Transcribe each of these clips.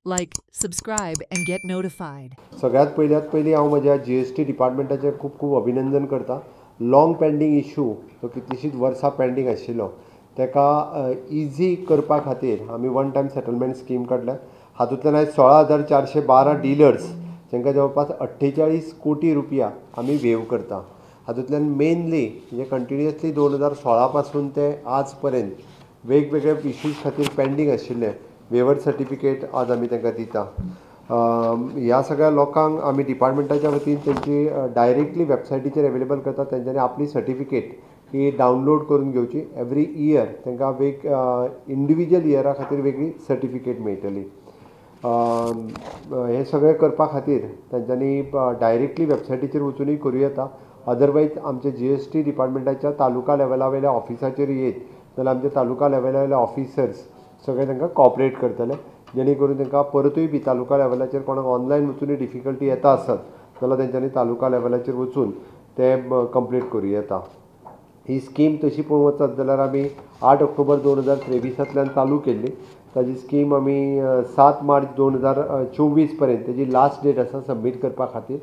Like, subscribe, and get notified. सगळ्यात पयली हांव म्हज्या GST डिपार्टमेंटाचें खूब खूब अभिनंदन करता. लाँग पेंडींग इश्यू तो कितलींशींच वर्सां पेंडींग आशिल्लो ताका इजी करपा खातीर आमी वन टायम सेटलमेंट स्कीम काडल्या. हातूंतल्यान आयज 16,412 डिलर्स जांकां जवळपास 48 कोटी रुपया आमी वेव करता. हातूंतल्यान मेनली म्हणजे कंटिन्युअसली 2016 पासून ते आज पर्यंत वेगवेगळ्या इश्यूज खातीर पेंडींग आशिल्ले वेवर सर्टिफिकेट आज आमी तांकां दिता. ह्या सगळ्या लोकांक आमी डिपार्टमेंटाच्या वतीन तेंची डायरेक्टली वेबसायटीचेर अवेलेबल करता. तेंच्यांनी आपली सर्टिफिकेट ही डावनलोड करून घेवची. एवरी इयर तांकां इंडिविज्युअल इयरा खातीर वेगळी सर्टिफिकेट मेळटली. हे सगळें करपा खातीर तांच्यांनी डायरेक्टली वेबसायटीचेर वचूनय करूं येता. अदरवायज आमचे GST डिपार्टमेंटाच्या तालुका लेवला वयल्या ऑफिसाचेर येत जाल्यार आमचे तालुका लेवला ऑफिसर्स सगळे तांकां कॉपरेट करतले, जेणे करून तांकां परतूय बी तालुका लेवलाचेर कोणाक ऑनलायन वचूनय डिफिकल्टी येता आसत जाल्यार तेंच्यांनी तालुका लेवलाचेर वचून ते कंप्लीट करूं येता. ही स्कीम तशी पळोवंक वचत जाल्यार आमी 8 ऑक्टोबर 2023 चालू केल्ली. ताजी स्कीम आमी 7 मार्च 2024 पर्यंत तेजी लास्ट डेट आसा सबमीट करपा खातीर.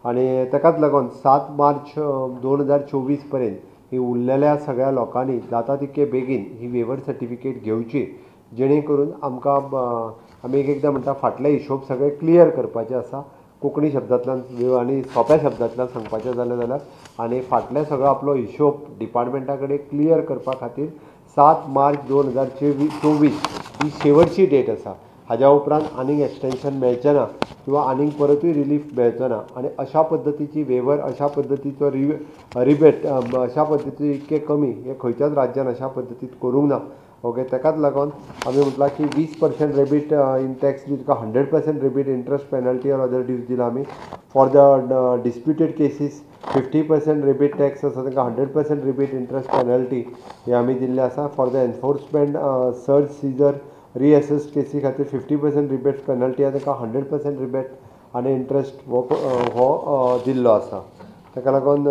आनी ताकाच लागून 7 मार्च 2024 पर्यंत ही उरलेल्या सगळ्या लोकांनी जाता तितके बेगीन ही वेवर सर्टिफिकेट घेवची, जेणे करून आमकां आमी एकदां म्हणटा फाटले हिशोब सगळे क्लियर करपाचे आसा. कोंकणी शब्दांतल्यान आनी सोंप्या शब्दांतल्यान सांगपाचें जाल्यार आनी फाटले सगळो आपलो हिशोब डिपार्टमेंटा कडेन क्लियर करपा खातीर 7 मार्च 2024 ही शेवटची डेट आसा. हाज्या उपरांत आनीक एक्सटेंशन मेळचें ना किंवा आनीक परतूय रिलीफ मेळचो ना. आनी अशा पद्दतीची वेवर, अशा पद्दतीचो रिबेट, अशा पद्दतीचो इतके कमी हे खंयच्याच राज्यान अशा पद्दतीन करूंक ना. ओके, ताकाच लागून आमी म्हटलां की 20% रेबीट इन टॅक्स दी, तुका 100% rebate interest penalty or other dues दिला आमी. For the disputed cases 50% rebate tax आसा तांकां 100% रेबीट इंट्रस्ट पेनल्टी हे आमी दिल्ले आसा. For the enforcement search seizure रिएसेस केसी खातीर 50% रिबेट पेनल्टी आसा तांकां 100% रिबेट आनी इंट्रस्ट हो दिल्लो आसा. ताका लागून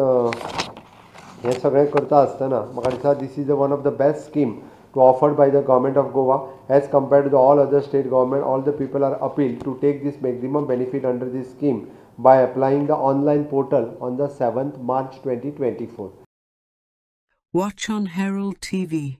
हें सगळें करता आसतना म्हाका दिसता this is one of the best scheme to offered by the government of Goa as compared to all other state government. All the people are appealed to take this maximum benefit under this scheme by applying the online portal on the 7th March 2024. Watch on Herald TV.